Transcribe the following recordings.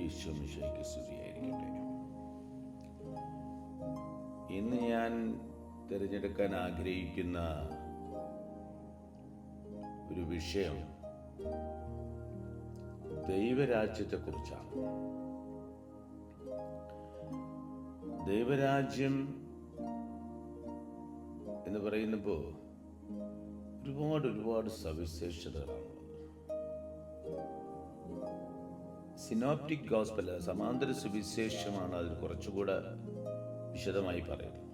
ഈശോ മിശിഹായ്ക്ക് സ്തുതിയായിരിക്കട്ടെ. ഇന്ന് ഞാൻ തിരഞ്ഞെടുക്കാൻ ആഗ്രഹിക്കുന്ന ഒരു വിഷയം ദൈവരാജ്യത്തെക്കുറിച്ചാണ്. ദൈവരാജ്യം എന്ന് പറയുന്നപ്പോൾ ഒരുപാട് സവിശേഷതകളാണ്. സിനോപ്റ്റിക് ഗോസ്പൽ, സമാന്തര സുവിശേഷമാണ് അതിൽ കുറച്ചുകൂടെ വിശദമായി പറയുന്നത്.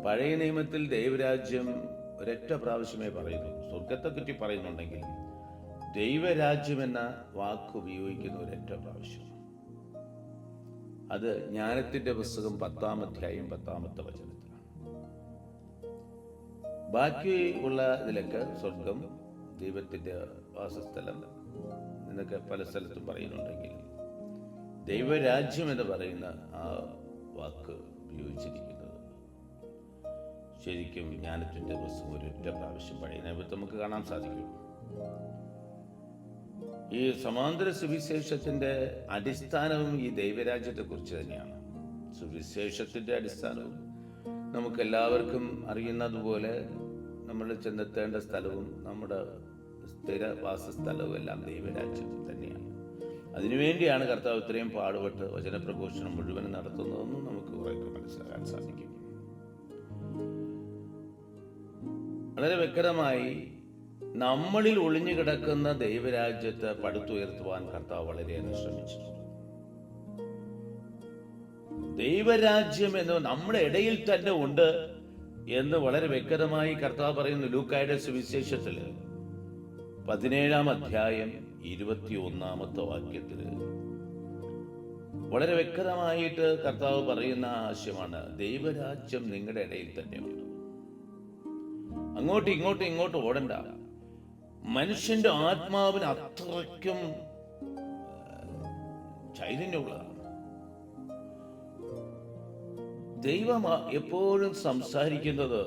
പഴയ നിയമത്തിൽ ദൈവരാജ്യം ഒരൊറ്റ പ്രാവശ്യമേ പറയുന്നു. സ്വർഗത്തെപ്പറ്റി പറയുന്നുണ്ടെങ്കിലും ദൈവരാജ്യം എന്ന വാക്ക് ഉപയോഗിക്കുന്ന ഒരൊറ്റ പ്രാവശ്യം. അത് ജ്ഞാനത്തിന്റെ പുസ്തകം 10-ാം അധ്യായം 10-ാമത്തെ വചനത്തിലാണ്. ബാക്കി ഉള്ള ഇതിലൊക്കെ സ്വർഗം, ദൈവത്തിന്റെ വാസസ്ഥലം എന്നൊക്കെ പല സ്ഥലത്തും പറയുന്നുണ്ടെങ്കിലും ദൈവരാജ്യം എന്ന് പറയുന്ന ആ വാക്ക് ഉപയോഗിച്ചിരിക്കുന്നത് ശരിക്കും ജ്ഞാനത്തിന്റെ പുസ്തകം ഒരൊറ്റ പ്രാവശ്യം പഴയ നിയമത്തിൽ നമുക്ക് കാണാൻ സാധിക്കും. ഈ സമാന്തര സുവിശേഷത്തിന്റെ അടിസ്ഥാനവും ഈ ദൈവരാജ്യത്തെക്കുറിച്ച് തന്നെയാണ്. സുവിശേഷത്തിന്റെ അടിസ്ഥാനവും നമുക്കെല്ലാവർക്കും അറിയുന്നതുപോലെ നമ്മൾ ചെന്നെത്തേണ്ട സ്ഥലവും നമ്മുടെ സ്ഥിരവാസസ്ഥലവും എല്ലാം ദൈവരാജ്യത്തിൽ തന്നെയാണ്. അതിനുവേണ്ടിയാണ് കർത്താവ് ഇത്രയും പാടുപെട്ട് വചനപ്രഘോഷണം മുഴുവനും നടത്തുന്നതെന്നും നമുക്ക് കുറേയൊക്കെ മനസ്സിലാക്കാൻ സാധിക്കും. വളരെ വ്യക്തമായി നമ്മളിൽ ഒളിഞ്ഞു കിടക്കുന്ന ദൈവരാജ്യത്തെ പടുത്തുയർത്തുവാൻ കർത്താവ് വളരെയേറെ ശ്രമിച്ചു. ദൈവരാജ്യം എന്ന് നമ്മുടെ ഇടയിൽ തന്നെ ഉണ്ട് എന്ന് വളരെ വ്യക്തമായി കർത്താവ് പറയുന്നു. ലൂക്കായുടെ സുവിശേഷത്തിൽ 17-ാം അധ്യായം 21-ാമത്തെ വാക്യത്തില് വളരെ വ്യക്തമായിട്ട് കർത്താവ് പറയുന്ന ആശയമാണ്, ദൈവരാജ്യം നിങ്ങളുടെ ഇടയിൽ തന്നെയുണ്ട്. അങ്ങോട്ടും ഇങ്ങോട്ടും ഓടണ്ട. മനുഷ്യന്റെ ആത്മാവിന് അത്രയ്ക്കും ചൈതന്യമുള്ളതാണ്. ദൈവം എപ്പോഴും സംസാരിക്കുന്നത്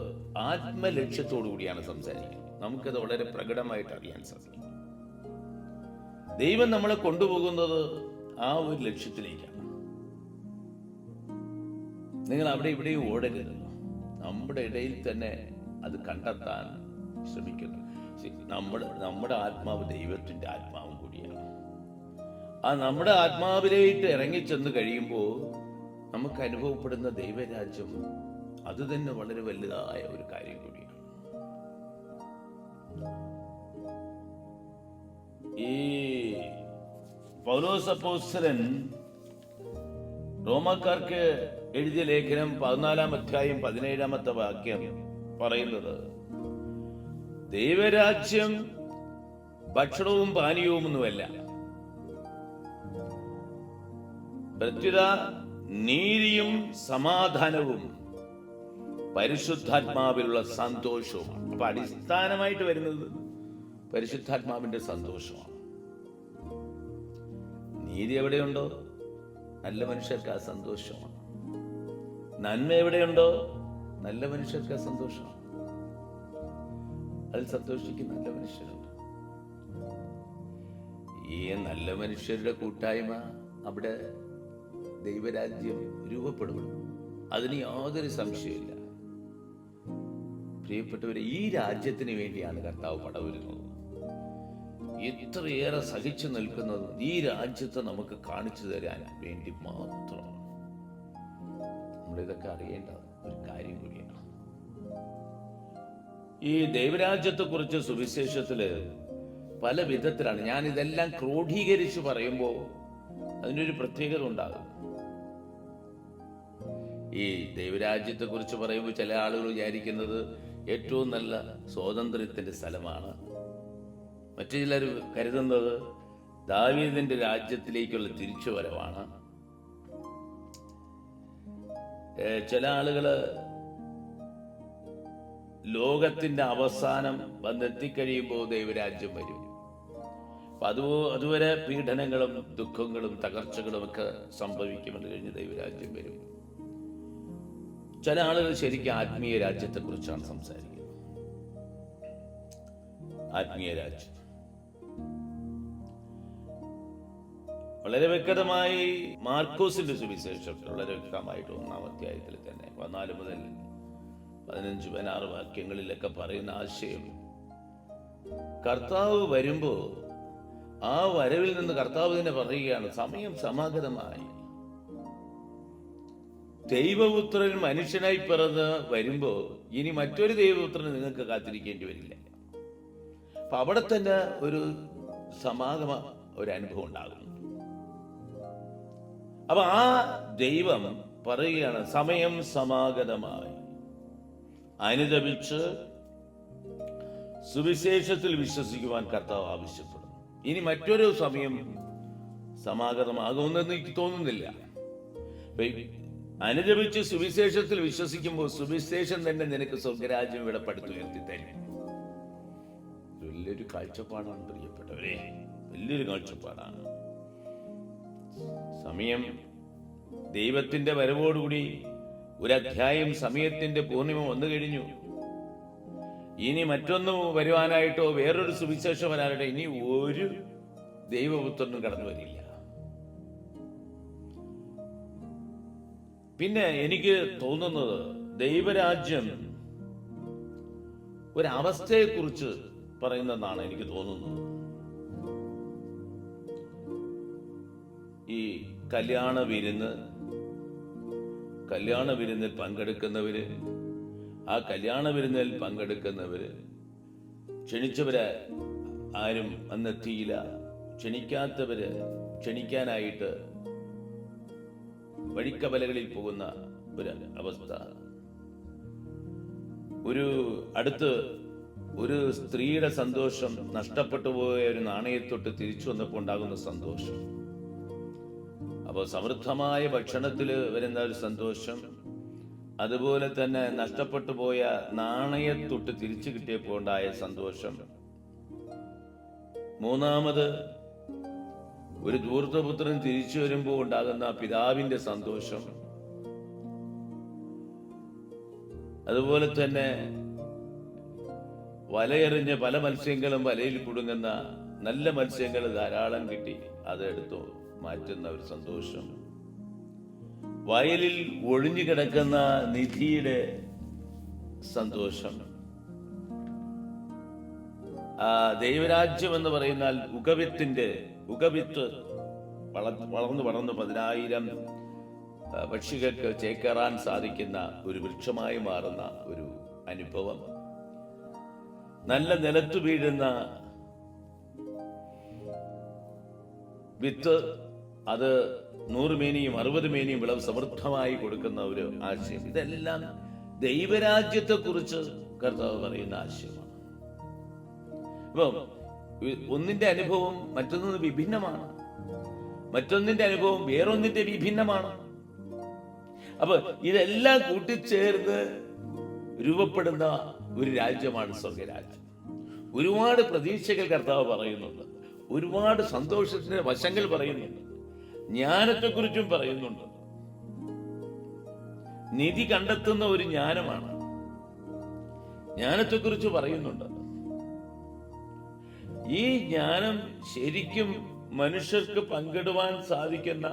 ആത്മലക്ഷ്യത്തോടു കൂടിയാണ് സംസാരിക്കുന്നത്. നമുക്കത് വളരെ പ്രകടമായിട്ട് അറിയാൻ സാധിക്കും. ദൈവം നമ്മളെ കൊണ്ടുപോകുന്നത് ആ ഒരു ലക്ഷ്യത്തിലേക്കാണ്. നിങ്ങൾ അവിടെ ഇവിടെയും ഓടരുത്. നമ്മുടെ ഇടയിൽ തന്നെ അത് കണ്ടെത്താൻ ശ്രമിക്കുന്നു. നമ്മുടെ ആത്മാവ് ദൈവത്തിന്റെ ആത്മാവും കൂടിയാണ്. ആ നമ്മുടെ ആത്മാവിലേക്ക് ഇറങ്ങിച്ചെന്ന് കഴിയുമ്പോൾ നമുക്ക് അനുഭവപ്പെടുന്ന ദൈവരാജ്യം അത് തന്നെ വളരെ വലുതായ ഒരു കാര്യം കൂടിയാണ്. ഈ പൗലോസ് അപ്പോസ്തലൻ റോമാക്കാർക്ക് എഴുതിയ ലേഖനം 14-ാം അധ്യായം 17-ാമത്തെ വാക്യം പറയുന്നത്, ദൈവരാജ്യം ഭക്ഷണവും പാനീയവുമൊന്നുമല്ല, പ്രത്യുത നീതിയും സമാധാനവും പരിശുദ്ധാത്മാവിലുള്ള സന്തോഷവുമാണ്. അപ്പൊ അടിസ്ഥാനമായിട്ട് വരുന്നത് പരിശുദ്ധാത്മാവിന്റെ സന്തോഷമാണ്. നീതി എവിടെയുണ്ടോ നല്ല മനുഷ്യർക്ക് ആ സന്തോഷമാണ്. നന്മ എവിടെയുണ്ടോ നല്ല മനുഷ്യർക്ക് ആ സന്തോഷമാണ്. അതിൽ സന്തോഷിക്കുന്ന നല്ല മനുഷ്യരുണ്ട്. ഈ നല്ല മനുഷ്യരുടെ കൂട്ടായ്മ അവിടെ ദൈവരാജ്യം രൂപപ്പെടും. അതിന് യാതൊരു സംശയമില്ല. പ്രിയപ്പെട്ടവരെ, ഈ രാജ്യത്തിന് വേണ്ടിയാണ് കർത്താവ് പടവരുന്നത്. എത്രയേറെ സഹിച്ചു നിൽക്കുന്നതും ഈ രാജ്യത്തെ നമുക്ക് കാണിച്ചു തരാൻ വേണ്ടി മാത്രമാണ്. നമ്മളിതൊക്കെ അറിയേണ്ട ഒരു കാര്യം കൂടിയാണ്. ഈ ദൈവരാജ്യത്തെക്കുറിച്ച് സുവിശേഷത്തില് പല വിധത്തിലാണ്. ഞാൻ ഇതെല്ലാം ക്രോഡീകരിച്ച് പറയുമ്പോൾ അതിനൊരു പ്രത്യേകത ഉണ്ടാകും. ഈ ദൈവരാജ്യത്തെക്കുറിച്ച് പറയുമ്പോൾ ചില ആളുകൾ വിചാരിക്കുന്നത് ഏറ്റവും നല്ല സ്വാതന്ത്ര്യത്തിന്റെ സ്ഥലമാണ്. മറ്റു ചിലർ കരുതുന്നത് ദാവീദിന്റെ രാജ്യത്തിലേക്കുള്ള തിരിച്ചുവരവാണ്. ചില ആളുകള് ലോകത്തിന്റെ അവസാനം വന്നെത്തിക്കഴിയുമ്പോൾ ദൈവരാജ്യം വരും. അപ്പൊ അതുവരെ പീഡനങ്ങളും ദുഃഖങ്ങളും തകർച്ചകളും ഒക്കെ സംഭവിക്കുമെന്ന് കഴിഞ്ഞ് ദൈവരാജ്യം വരും. ചില ആളുകൾ ശരിക്കും ആത്മീയ രാജ്യത്തെക്കുറിച്ചാണ് സംസാരിക്കുന്നത്. ആത്മീയ രാജ്യം വളരെ വ്യക്തമായി മാർക്കോസിന്റെ സുവിശേഷം വളരെ വ്യക്തമായിട്ട് 1-ാം അധ്യായത്തിൽ തന്നെ 14 മുതൽ 15-16 വാക്യങ്ങളിലൊക്കെ പറയുന്ന ആശയം, കർത്താവ് വരുമ്പോ ആ വരവിൽ നിന്ന് കർത്താവ് തന്നെ പറയുകയാണ്, സമയം സമാഗതമായി. ദൈവപുത്രൻ മനുഷ്യനായി പിറന്ന് വരുമ്പോ ഇനി മറ്റൊരു ദൈവപുത്രന് നിങ്ങൾക്ക് കാത്തിരിക്കേണ്ടി വരില്ല. അപ്പൊ അവിടെ തന്നെ ഒരു സമാഗമ ഒരു അനുഭവം ഉണ്ടാകുന്നു. അപ്പൊ ആ ദൈവം പറയുകയാണ്, സമയം സമാഗതമായി. അനുദപിച്ച് സുവിശേഷത്തിൽ വിശ്വസിക്കുവാൻ കർത്താവ് ആവശ്യപ്പെടുന്നു. ഇനി മറ്റൊരു സമയം സമാഗതമാകുമെന്ന് എനിക്ക് തോന്നുന്നില്ല. അനുദപിച്ച് സുവിശേഷത്തിൽ വിശ്വസിക്കുമ്പോൾ സുവിശേഷം തന്നെ നിനക്ക് സ്വർഗരാജ്യം ഇവിടെ പടുത്തുയർത്തി തരും. വലിയൊരു കാഴ്ചപ്പാടാണ് പ്രിയപ്പെട്ടവരെ, വലിയൊരു കാഴ്ചപ്പാടാണ്. സമയം ദൈവത്തിന്റെ വരവോടുകൂടി ഒരു അധ്യായം സമയത്തിന്റെ പൂർണിമ വന്നു കഴിഞ്ഞു. ഇനി മറ്റൊന്ന് വരുവാനായിട്ടോ വേറൊരു സുവിശേഷം വരാനായിട്ടോ ഇനി ഒരു ദൈവപുത്രനും കടന്നു വരില്ല. പിന്നെ എനിക്ക് തോന്നുന്നത് ദൈവരാജ്യം ഒരവസ്ഥയെക്കുറിച്ച് പറയുന്നതാണ് എനിക്ക് തോന്നുന്നത്. ഈ കല്യാണ വിരുന്നിൽ പങ്കെടുക്കുന്നവര്, ആ കല്യാണ വിരുന്നിൽ പങ്കെടുക്കുന്നവര് ക്ഷണിച്ചവര് ആരും അന്നെത്തിയില്ല, ക്ഷണിക്കാത്തവര് ക്ഷണിക്കാനായിട്ട് വഴിക്കവലകളിൽ പോകുന്ന ഒരു അവസ്ഥ. ഒരു സ്ത്രീയുടെ സന്തോഷം, നഷ്ടപ്പെട്ടു പോയ ഒരു നാണയത്തൊട്ട് തിരിച്ചു വന്നപ്പോൾ ഉണ്ടാകുന്ന സന്തോഷം. അപ്പോൾ സമൃദ്ധമായ ഭക്ഷണത്തിൽ വരുന്ന ഒരു സന്തോഷം, അതുപോലെ തന്നെ നഷ്ടപ്പെട്ടു പോയ നാണയത്തൊട്ട് തിരിച്ചു കിട്ടിയപ്പോൾ ഉണ്ടായ സന്തോഷം. മൂന്നാമത് ഒരു ധൂർത്തപുത്രൻ തിരിച്ചു വരുമ്പോൾ ഉണ്ടാകുന്ന പിതാവിന്റെ സന്തോഷം. അതുപോലെ തന്നെ വലയെറിഞ്ഞ് പല മത്സ്യങ്ങളും വലയിൽ കുടുങ്ങുന്ന നല്ല മത്സ്യങ്ങൾ ധാരാളം കിട്ടി അതെടുത്തു മാറ്റുന്ന ഒരു സന്തോഷം. വയലിൽ ഒഴിഞ്ഞു കിടക്കുന്ന നിധിയുടെ സന്തോഷം. ദൈവരാജ്യം എന്ന് പറയുന്നാൽ ഉഗവിത്ത് വളർന്നു 10,000 പക്ഷികൾക്ക് ചേക്കേറാൻ സാധിക്കുന്ന ഒരു വൃക്ഷമായി മാറുന്ന ഒരു അനുഭവം. നല്ല നിലത്തു വീഴുന്ന വിത്ത്, അത് 100 മേനിയും 60 മേനിയും വിളവ് സമൃദ്ധമായി കൊടുക്കുന്ന ഒരു ആശയം. ഇതെല്ലാം ദൈവരാജ്യത്തെ കുറിച്ച് കർത്താവ് പറയുന്ന ആശയമാണ്. അപ്പം ഒന്നിന്റെ അനുഭവം മറ്റൊന്നിന് വിഭിന്നമാണ്, മറ്റൊന്നിന്റെ അനുഭവം വേറൊന്നിന്റെ വിഭിന്നമാണ്. അപ്പൊ ഇതെല്ലാം കൂട്ടിച്ചേർന്ന് രൂപപ്പെടുന്ന ഒരു രാജ്യമാണ് സ്വർഗരാജ്യം. ഒരുപാട് പ്രതീക്ഷകൾ കർത്താവ് പറയുന്നുണ്ട്, ഒരുപാട് സന്തോഷത്തിന്റെ വശങ്ങൾ പറയുന്നുണ്ട്, ജ്ഞാനത്തെക്കുറിച്ചും പറയുന്നുണ്ട്. നിധി കണ്ടെത്തുന്ന ഒരു ജ്ഞാനമാണ്, ജ്ഞാനത്തെക്കുറിച്ച് പറയുന്നുണ്ട്. ഈ ജ്ഞാനം ശരിക്കും മനുഷ്യർക്ക് പങ്കിടുവാൻ സാധിക്കുന്ന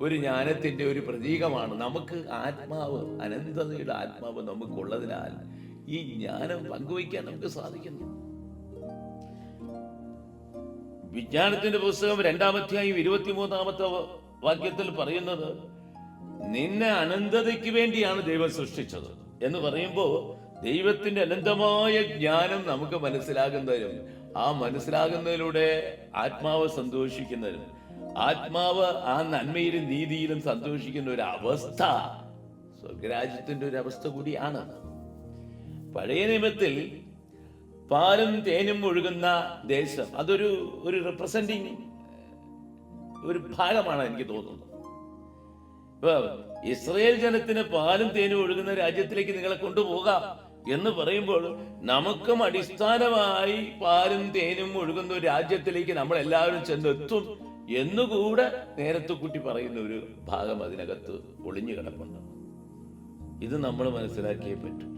ഒരു ജ്ഞാനത്തിന്റെ ഒരു പ്രതീകമാണ്. നമുക്ക് ആത്മാവ്, അനന്തതയുടെ ആത്മാവ് നമുക്കുള്ളതിനാൽ ഈ ജ്ഞാനം പങ്കുവയ്ക്കാൻ നമുക്ക് സാധിക്കുന്നു. വിജ്ഞാനത്തിന്റെ പുസ്തകം 2-ാം അധ്യായം 23-ാമത്തെ വാക്യത്തിൽ പറയുന്നത്, നിന്നെ അനന്തതയ്ക്ക് വേണ്ടിയാണ് ദൈവം സൃഷ്ടിച്ചത് എന്ന് പറയുമ്പോൾ ദൈവത്തിന്റെ അനന്തമായ ജ്ഞാനം നമുക്ക് മനസ്സിലാകുന്നതിനും ആ മനസ്സിലാകുന്നതിലൂടെ ആത്മാവ് സന്തോഷിക്കുന്നതിനും ആത്മാവ് ആ നന്മയിലും നീതിയിലും സന്തോഷിക്കുന്ന ഒരു അവസ്ഥ സ്വർഗരാജ്യത്തിന്റെ ഒരു അവസ്ഥ കൂടിയാണ്. പഴയ നിയമത്തിൽ പാലും തേനും ഒഴുകുന്ന ദേശം, അതൊരു റെപ്രസെന്റിങ് ഒരു ഭാഗമാണ് എനിക്ക് തോന്നുന്നത്. ഇപ്പൊ ഇസ്രായേൽ ജനത്തിന് പാലും തേനും ഒഴുകുന്ന രാജ്യത്തിലേക്ക് നിങ്ങളെ കൊണ്ടുപോകാം എന്ന് പറയുമ്പോൾ നമുക്കും അടിസ്ഥാനമായി പാലും തേനും ഒഴുകുന്ന ഒരു രാജ്യത്തിലേക്ക് നമ്മൾ എല്ലാവരും ചെന്നെത്തും എന്നുകൂടെ നേരത്തെ കൂട്ടി പറയുന്ന ഒരു ഭാഗം അതിനകത്ത് ഒളിഞ്ഞു കിടപ്പുണ്ട്. ഇത് നമ്മൾ മനസ്സിലാക്കിയേ പറ്റൂ.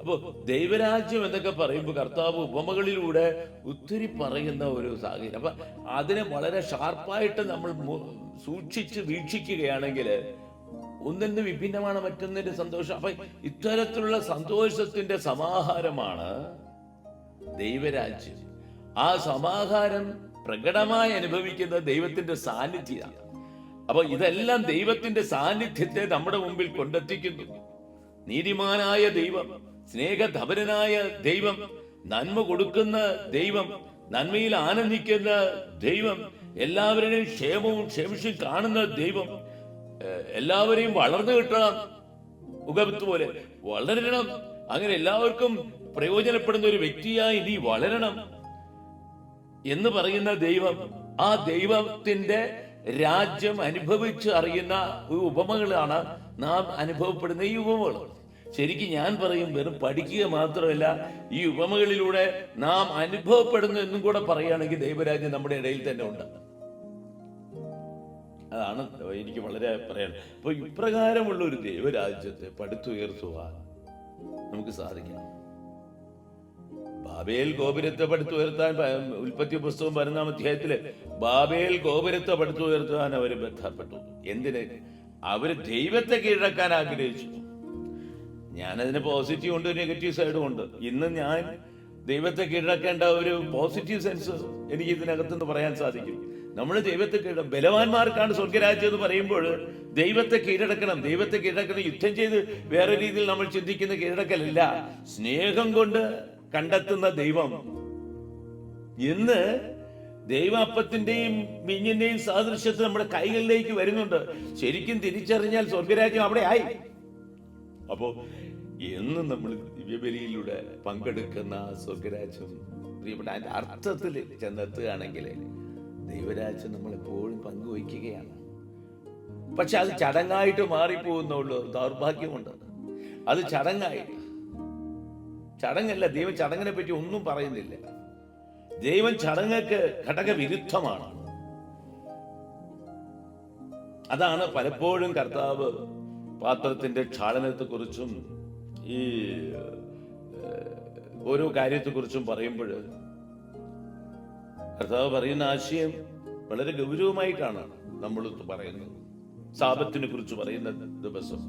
അപ്പോൾ ദൈവരാജ്യം എന്നൊക്കെ പറയുമ്പോൾ കർത്താവ് ഉപമകളിലൂടെ ഒത്തിരി പറയുന്ന ഒരു സാഹചര്യം. അപ്പൊ അതിനെ വളരെ ഷാർപ്പായിട്ട് നമ്മൾ സൂക്ഷിച്ച് വീക്ഷിക്കുകയാണെങ്കിൽ ഒന്നിന് വിഭിന്നമാണ് മറ്റൊന്നിന്റെ സന്തോഷം. അപ്പൊ ഇത്തരത്തിലുള്ള സന്തോഷത്തിന്റെ സമാഹാരമാണ് ദൈവരാജ്യം. ആ സമാഹാരം പ്രകടമായി അനുഭവിക്കുന്ന ദൈവത്തിന്റെ സാന്നിധ്യമാണ്. അപ്പൊ ഇതെല്ലാം ദൈവത്തിന്റെ സാന്നിധ്യത്തെ നമ്മുടെ മുമ്പിൽ കൊണ്ടെത്തിക്കുന്നു. നീതിമാനായ ദൈവം, സ്നേഹധപരനായ ദൈവം, നന്മ കൊടുക്കുന്ന ദൈവം, നന്മയിൽ ആനന്ദിക്കുന്ന ദൈവം, എല്ലാവരുടെയും ക്ഷേമവും ക്ഷേമിച്ചും കാണുന്ന ദൈവം, എല്ലാവരെയും വളർന്നു കിട്ടണം, ഉഗത്ത് പോലെ വളരണം, അങ്ങനെ എല്ലാവർക്കും പ്രയോജനപ്പെടുന്ന ഒരു വ്യക്തിയായി നീ വളരണം എന്ന് പറയുന്ന ദൈവം, ആ ദൈവത്തിന്റെ രാജ്യം അനുഭവിച്ച് അറിയുന്ന ഉപമകളാണ് നാം അനുഭവപ്പെടുന്ന ഈ ഉപമകൾ. ശരിക്കും ഞാൻ പറയും, വെറും പഠിക്കുക മാത്രമല്ല, ഈ ഉപമകളിലൂടെ നാം അനുഭവപ്പെടുന്നു എന്നും കൂടെ പറയുകയാണെങ്കിൽ ദൈവരാജ്യം നമ്മുടെ ഇടയിൽ തന്നെ ഉണ്ട്. അതാണ് എനിക്ക് വളരെ പറയാൻ. അപ്പൊ ഇപ്രകാരമുള്ള ഒരു ദൈവരാജ്യത്തെ പടുത്തുയർത്തുവാൻ നമുക്ക് സാധിക്കണം. ബാബേൽ ഗോപുരത്തെ പടുത്തുയർത്താൻ ഉൽപ്പത്തി പുസ്തകം 11-ാം അധ്യായത്തില് ബാബേൽ ഗോപുരത്തെ പടുത്തുയർത്താൻ അവര് ബന്ധപ്പെട്ടു. എന്തിന്? അവര് ദൈവത്തെ കീഴടക്കാൻ ആഗ്രഹിച്ചു. ഞാനതിന് പോസിറ്റീവ് ഉണ്ട്, നെഗറ്റീവ് സൈഡും ഉണ്ട്. ഇന്ന് ഞാൻ ദൈവത്തെ കീഴടക്കേണ്ട ഒരു പോസിറ്റീവ് സെൻസ് എനിക്ക് ഇതിനകത്തുനിന്ന് പറയാൻ സാധിക്കും. നമ്മൾ ദൈവത്തെ ബലവാന്മാർക്കാണ് സ്വർഗരാജ്യം എന്ന് പറയുമ്പോൾ ദൈവത്തെ കീഴടക്കണം. ദൈവത്തെ കീഴടക്കണം യുദ്ധം ചെയ്ത് വേറെ രീതിയിൽ നമ്മൾ ചിന്തിക്കുന്ന കീഴടക്കലല്ല, സ്നേഹം കൊണ്ട് കണ്ടെത്തുന്ന ദൈവം. ഇന്ന് ദൈവാപ്പത്തിന്റെയും മിഞ്ഞിന്റെയും സാദൃശ്യത്തിൽ നമ്മുടെ കൈകളിലേക്ക് വരുന്നുണ്ട്. ശരിക്കും തിരിച്ചറിഞ്ഞാൽ സ്വർഗരാജ്യം അവിടെ ആയി. അപ്പോ എന്നും നമ്മൾ ദിവ്യബലിയിലൂടെ പങ്കെടുക്കുന്ന സ്വർഗരാജ്യം പ്രിയപ്പെട്ട അതിന്റെ അർത്ഥത്തിൽ ചെന്നെത്തുകയാണെങ്കിൽ ദൈവരാജ്യം നമ്മൾ എപ്പോഴും പങ്കുവയ്ക്കുകയാണ്. പക്ഷെ അത് ചടങ്ങായിട്ട് മാറിപ്പോകുന്നുള്ളൂ. ദൗർഭാഗ്യമുണ്ട്. അത് ചടങ്ങല്ല. ദൈവം ചടങ്ങിനെ പറ്റി ഒന്നും പറയുന്നില്ല. ദൈവം ചടങ്ങൊക്കെ ഘടകവിരുദ്ധമാണ്. അതാണ് പലപ്പോഴും കർത്താവ് പാത്രത്തിന്റെ ക്ഷാളനത്തെക്കുറിച്ചും ഈ ഓരോ കാര്യത്തെക്കുറിച്ചും പറയുമ്പോൾ കർത്താവ് പറയുന്ന ആശയം വളരെ ഗൗരവമായിട്ടാണ് നമ്മൾ പറയുന്നത്. സാബത്തിനെ കുറിച്ച് പറയുന്ന ദിവസം,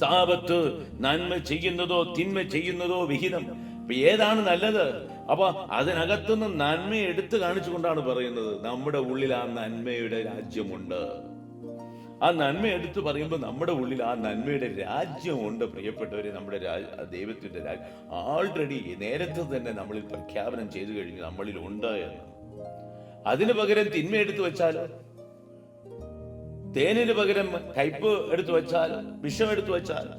സാബത്ത് നന്മ ചെയ്യുന്നതോ തിന്മ ചെയ്യുന്നതോ വിഹിതം. ഏതാണ് നല്ലത്? അപ്പൊ അതിനകത്തുനിന്ന് നന്മ എടുത്തു കാണിച്ചുകൊണ്ടാണ് പറയുന്നത്. നമ്മുടെ ഉള്ളിൽ ആ നന്മയുടെ രാജ്യമുണ്ട്. ആ നന്മ എടുത്തു പറയുമ്പോൾ നമ്മുടെ ഉള്ളിൽ ആ നന്മയുടെ രാജ്യമുണ്ട്. പ്രിയപ്പെട്ടവരെ, നമ്മുടെ ദൈവത്തിന്റെ രാജ്യം ആൾറെഡി നേരത്തെ തന്നെ നമ്മളിൽ പ്രഖ്യാപനം ചെയ്തു കഴിഞ്ഞു, നമ്മളിൽ ഉണ്ട് എന്ന്. അതിനു പകരം തിന്മ എടുത്തു വെച്ചാലോ, തേനിന് പകരം കയ്പ് എടുത്തു വെച്ചാലോ, വിഷം എടുത്തു വെച്ചാലോ,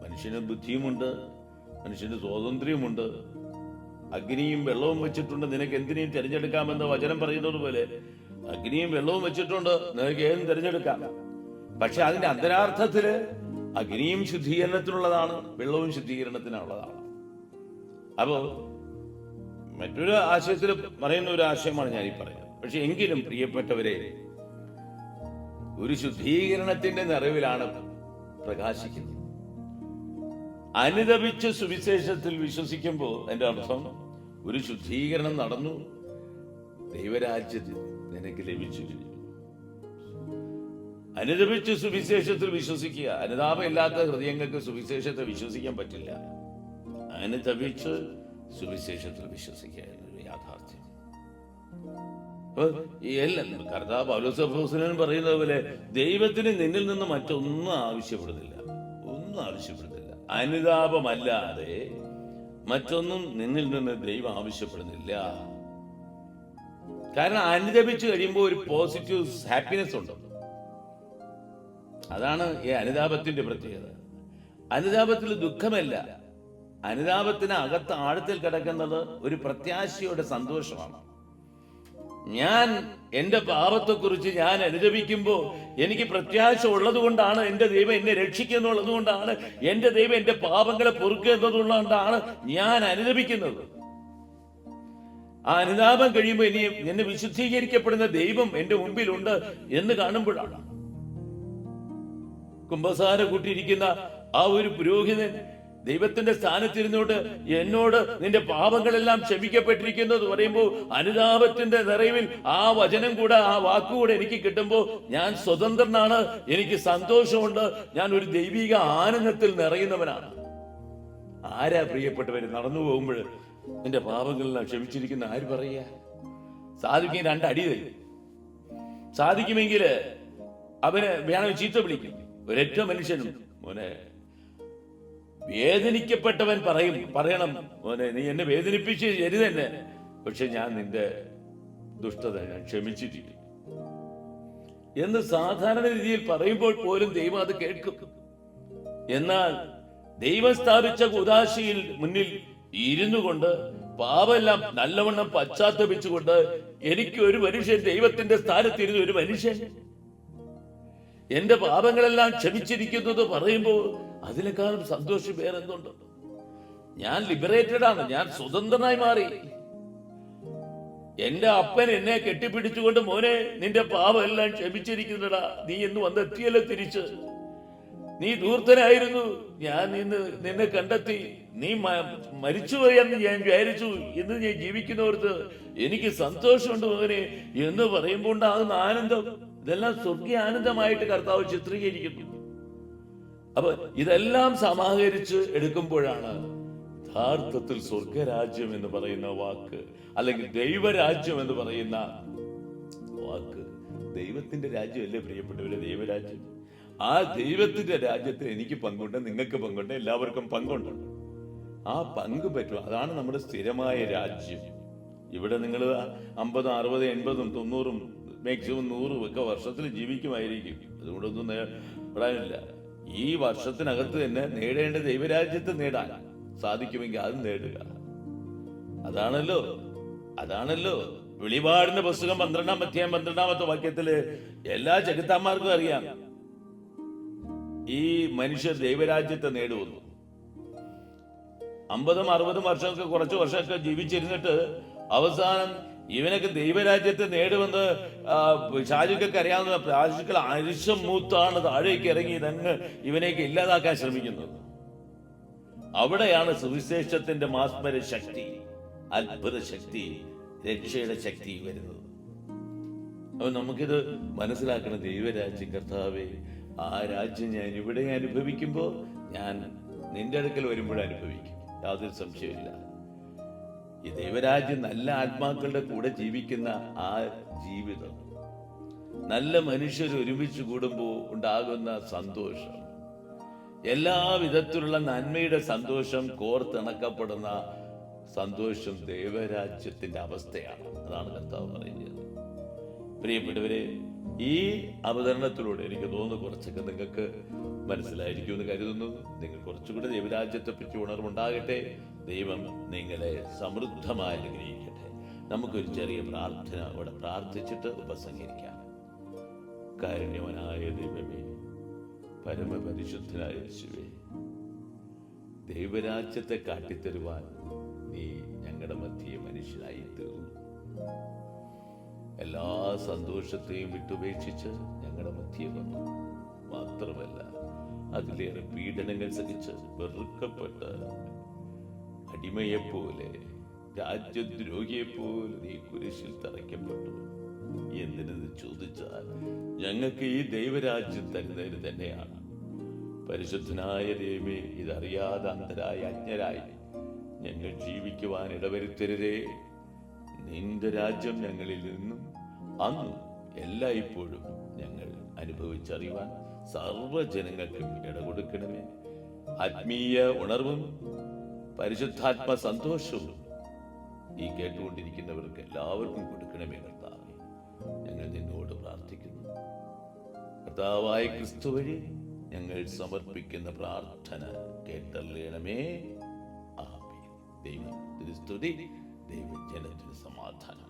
മനുഷ്യന് ബുദ്ധിയുമുണ്ട്, മനുഷ്യന് സ്വാതന്ത്ര്യമുണ്ട്. അഗ്നിയും വെള്ളവും വെച്ചിട്ടുണ്ട്, നിനക്ക് എന്തിനേയും തിരഞ്ഞെടുക്കാമെന്ന് വചനം പറയുന്നത് പോലെ അഗ്നിയും വെള്ളവും വെച്ചിട്ടുണ്ട്, നിനക്ക് ഏതും തിരഞ്ഞെടുക്കാം. പക്ഷെ അതിന്റെ അന്തരാർത്ഥത്തില് അഗ്നിയും ശുദ്ധീകരണത്തിനുള്ളതാണ്, വെള്ളവും ശുദ്ധീകരണത്തിനുള്ളതാണ്. അപ്പോ മറ്റൊരു ആശയത്തിൽ പറയുന്ന ഒരു ആശയമാണ് ഞാൻ ഈ പറയുന്നത്. പക്ഷെ എങ്കിലും പ്രിയപ്പെട്ടവരെ, ഒരു ശുദ്ധീകരണത്തിന്റെ നിറവിലാണ് പ്രകാശിക്കുന്നത്. അനുദപിച്ച് സുവിശേഷത്തിൽ വിശ്വസിക്കുമ്പോൾ എൻ്റെ അർത്ഥം ഒരു ശുദ്ധീകരണം നടന്നു, ദൈവരാജ്യത്തിൽ നിനക്ക് ലഭിച്ചു. അനുദപിച്ച് സുവിശേഷത്തിൽ വിശ്വസിക്കുക. അനുതാപമില്ലാത്ത ഹൃദയങ്ങൾക്ക് സുവിശേഷത്തെ വിശ്വസിക്കാൻ പറ്റില്ല. അനുദപിച്ച് സുവിശേഷത്തിൽ വിശ്വസിക്കുക എന്നൊരു യാഥാർത്ഥ്യം. കർത്താവ് പൗലോസ് അപ്പോസ്തലൻ പറയുന്നത് പോലെ ദൈവത്തിന് നിന്നിൽ നിന്ന് മറ്റൊന്നും ആവശ്യപ്പെടുന്നില്ല. അനുതാപമല്ലാതെ മറ്റൊന്നും നിന്നിൽ നിന്ന് ദൈവം ആവശ്യപ്പെടുന്നില്ല. കാരണം അനുദപിച്ചു കഴിയുമ്പോൾ ഒരു പോസിറ്റീവ് ഹാപ്പിനെസ് ഉണ്ട്. അതാണ് ഈ അനുതാപത്തിന്റെ പ്രത്യേകത. അനുതാപത്തിൽ ദുഃഖമല്ല, അനുതാപത്തിന് അകത്ത് ആഴത്തിൽ കിടക്കുന്നത് ഒരു പ്രത്യാശയുടെ സന്തോഷമാണ്. ഞാൻ എന്റെ പാപത്തെക്കുറിച്ച് ഞാൻ അനുദപിക്കുമ്പോൾ എനിക്ക് പ്രത്യാശ ഉള്ളത് കൊണ്ടാണ്, എന്റെ ദൈവം എന്നെ രക്ഷിക്കുന്നുള്ളത് കൊണ്ടാണ്, എന്റെ ദൈവം എന്റെ പാപങ്ങളെ പൊറുക്കുക എന്നതുകൊണ്ടാണ് ഞാൻ അനുദപിക്കുന്നത്. ആ അനുതാപം കഴിയുമ്പോൾ ഇനി എന്നെ വിശുദ്ധീകരിക്കപ്പെടുന്ന ദൈവം എന്റെ മുമ്പിലുണ്ട് എന്ന് കാണുമ്പോഴാണ്. കുമ്പസാര കൂട്ടിയിരിക്കുന്ന ആ ഒരു പുരോഹിതൻ ദൈവത്തിന്റെ സ്ഥാനത്തിരുന്നോട്ട് എന്നോട് നിന്റെ പാപങ്ങളെല്ലാം ക്ഷമിക്കപ്പെട്ടിരിക്കുന്നു എന്ന് പറയുമ്പോൾ അനുതാപത്തിന്റെ നിറവിൽ ആ വചനം കൂടെ, ആ വാക്കുകൂടെ എനിക്ക് കിട്ടുമ്പോൾ ഞാൻ സ്വതന്ത്രനാണ്, എനിക്ക് സന്തോഷമുണ്ട്, ഞാൻ ഒരു ദൈവിക ആനന്ദത്തിൽ നിറയുന്നവനാണ്. ആരാ പ്രിയപ്പെട്ടവര് നടന്നു പോകുമ്പോൾ നിന്റെ പാപങ്ങളെല്ലാം ക്ഷമിച്ചിരിക്കുന്ന ആര് പറയുക? സാധിക്കും 2 അടി തരും. സാധിക്കുമെങ്കിൽ അവന് വേണം ചീത്ത വിളിക്കും. ഒരൊറ്റ മനുഷ്യനും മോനെ വേദനിക്കപ്പെട്ടവൻ പറയണം മോനെ നീ എന്നെ വേദനിപ്പിച്ച് ശരി തന്നെ, പക്ഷെ ഞാൻ നിന്റെ ദുഷ്ടത ഞാൻ ക്ഷമിച്ചിരിക്കും എന്ന് സാധാരണ രീതിയിൽ പറയുമ്പോൾ പോലും ദൈവം അത് കേൾക്കും. എന്നാൽ ദൈവം സ്ഥാപിച്ച കൂദാശയിൽ മുന്നിൽ ഇരുന്നു കൊണ്ട് പാപമെല്ലാം നല്ലവണ്ണം പശ്ചാത്തപിച്ചുകൊണ്ട് എനിക്ക് ഒരു മനുഷ്യൻ, ദൈവത്തിന്റെ സ്ഥാനത്തിരുന്ന് ഒരു മനുഷ്യൻ എന്റെ പാപങ്ങളെല്ലാം ക്ഷമിച്ചിരിക്കുന്നത് പറയുമ്പോൾ അതിനേക്കാളും സന്തോഷം വേറെ എന്തുണ്ട്? ഞാൻ ലിബറേറ്റഡ് ആണ്, ഞാൻ സ്വതന്ത്രനായി മാറി. എന്റെ അപ്പൻ എന്നെ കെട്ടിപ്പിടിച്ചുകൊണ്ട് മോനെ നിന്റെ പാപം എല്ലാം ക്ഷമിച്ചിരിക്കുന്നടാ, നീ എന്ന് വന്നെത്തിയല്ലോ തിരിച്ച്. നീ ധൂർത്തനായിരുന്നു, ഞാൻ നിന്നെ കണ്ടെത്തി, നീ മരിച്ചുപോയെന്ന് ഞാൻ വിചാരിച്ചു, ഇന്ന് ഞാൻ ജീവിക്കുന്നവർക്ക് എനിക്ക് സന്തോഷമുണ്ട് മോനെ എന്ന് പറയുമ്പോൾ ഉണ്ടാകുന്ന ആനന്ദം, ഇതെല്ലാം സ്വർഗീയ ആനന്ദമായിട്ട് കർത്താവ് ചിത്രീകരിക്കുന്നു. അപ്പൊ ഇതെല്ലാം സമാഹരിച്ച് എടുക്കുമ്പോഴാണ് യഥാർത്ഥത്തിൽ സ്വർഗരാജ്യം എന്ന് പറയുന്ന വാക്ക്, അല്ലെങ്കിൽ ദൈവരാജ്യം എന്ന് പറയുന്ന വാക്ക്, ദൈവത്തിന്റെ രാജ്യമല്ലേ പ്രിയപ്പെട്ടവരെ ദൈവരാജ്യം. ആ ദൈവത്തിന്റെ രാജ്യത്തിൽ എനിക്ക് പങ്കുണ്ട്, നിങ്ങൾക്ക് പങ്കുണ്ട്, എല്ലാവർക്കും പങ്കുണ്ട്. ആ പങ്ക് പറ്റും. അതാണ് നമ്മുടെ സ്ഥിരമായ രാജ്യം. ഇവിടെ നിങ്ങൾ 50, 60, 80, 90, മാക്സിമം 100 ഒക്കെ വർഷത്തിൽ ജീവിക്കുമായിരിക്കും. അതുകൊണ്ടൊന്നും പറയാനില്ല. ഈ വർഷത്തിനകത്ത് തന്നെ നേടേണ്ട ദൈവരാജ്യത്തെ നേടാൻ സാധിക്കുമെങ്കിൽ അത് നേടുക. അതാണല്ലോ വെളിപാടിന്റെ പുസ്തകം 12-ാം അധ്യായം 12-ാമത്തെ വാക്യത്തില് എല്ലാ ജഗത്താന്മാർക്കും അറിയാം ഈ മനുഷ്യർ ദൈവരാജ്യത്തെ നേടുമെന്നു. 50, 60 വർഷമൊക്കെ കുറച്ച് വർഷമൊക്കെ ജീവിച്ചിരുന്നിട്ട് അവസാനം ഇവനൊക്കെ ദൈവരാജ്യത്തെ നേടുമെന്ന് ഷാജുക്കൊക്കെ അറിയാവുന്ന ഷാജുക്കൾ അരിശം മൂത്താണ് താഴേക്ക് ഇറങ്ങി ഇതങ്ങ് ഇവനെയൊക്കെ ഇല്ലാതാക്കാൻ ശ്രമിക്കുന്നത്. അവിടെയാണ് സുവിശേഷത്തിന്റെ മാസ്മര ശക്തി, അത്ഭുത ശക്തി, രക്ഷയുടെ ശക്തി വരുന്നത്. അപ്പൊ നമുക്കിത് മനസ്സിലാക്കണം. ദൈവരാജ്യം കർത്താവേ, ആ രാജ്യം ഞാൻ ഇവിടെ അനുഭവിക്കുമ്പോൾ ഞാൻ നിന്റെ അടുക്കൽ വരുമ്പോഴും അനുഭവിക്കും, യാതൊരു സംശയമില്ല. ഈ ദൈവരാജ്യം നല്ല ആത്മാക്കളുടെ കൂടെ ജീവിക്കുന്ന ആ ജീവിതം, നല്ല മനുഷ്യർ ഒരുമിച്ച് കൂടുമ്പോൾ ഉണ്ടാകുന്ന സന്തോഷം, എല്ലാ വിധത്തിലുള്ള നന്മയുടെ സന്തോഷം കോർത്തിണക്കപ്പെടുന്ന സന്തോഷം ദൈവരാജ്യത്തിന്റെ അവസ്ഥയാണ്. അതാണ് കർത്താവ് പറയുന്നത്. പ്രിയപ്പെട്ടവരെ, ഈ അവതരണത്തിലൂടെ എനിക്ക് തോന്നുന്നു കുറച്ചൊക്കെ നിങ്ങൾക്ക് മനസ്സിലായിരിക്കുമെന്ന് കരുതുന്നു. നിങ്ങൾ കുറച്ചുകൂടി ദൈവരാജ്യത്തെ പറ്റി ഉണർവുണ്ടാകട്ടെ. ദൈവം നിങ്ങളെ സമൃദ്ധമായി അനുഗ്രഹിക്കട്ടെ. നമുക്കൊരു ചെറിയ പ്രാർത്ഥന അവിടെ പ്രാർത്ഥിച്ചിട്ട് ഉപസംഹരിക്കാം. കാരുണ്യവനായ ദൈവമേ, പരമപരിശുദ്ധനായ യേശുവേ, ദൈവരാജ്യത്തെ കാട്ടിത്തരുവാൻ നീ ഞങ്ങളുടെ മധ്യേ മനുഷ്യനായി തീർന്നു. എല്ലാ സന്തോഷത്തെയും വിട്ടുപേക്ഷിച്ച് ഞങ്ങളുടെ മധ്യേ വന്നു. മാത്രമല്ല, അതിലേറെ പീഡനങ്ങൾ സഹിച്ച് വെറുക്കപ്പെട്ട് അടിമയെപ്പോലെ, രാജ്യദ്രോഹിയെപ്പോലെ നീ കുരിശിൽ തറയ്ക്കപ്പെട്ടു. എന്തിനെന്ന് ചോദിച്ചാൽ ഞങ്ങൾക്ക് ഈ ദൈവരാജ്യം തരുന്നതിന് തന്നെയാണ്. പരിശുദ്ധനായ ദൈവമേ, ഇതറിയാതെ അന്ധരായി അജ്ഞരായി ഞങ്ങൾ ജീവിക്കുവാൻ ഇടവരുത്തരുതേ. നിന്റെ രാജ്യം ഞങ്ങളിൽ നിന്നും അന്നും എല്ലായ്പ്പോഴും ഞങ്ങൾ അനുഭവിച്ചറിയുവാൻ സർവ്വജനങ്ങൾക്കും ഇടകൊടുക്കണമേ. ആത്മീയ ഉണർവും പരിശുദ്ധാത്മ സന്തോഷവും ഈ കേട്ടുകൊണ്ടിരിക്കുന്നവർക്ക് എല്ലാവർക്കും കൊടുക്കണമേ കർത്താവേ. ഞങ്ങൾ നിന്നോട് പ്രാർത്ഥിക്കുന്നു. കർത്താവായ ക്രിസ്തു വഴി ഞങ്ങൾ സമർപ്പിക്കുന്ന പ്രാർത്ഥന കേട്ടറിയണമേ. ആമേൻ. ദൈവത്തിന് സ്തുതി, ദൈവജനത്തിന് സമാധാനം.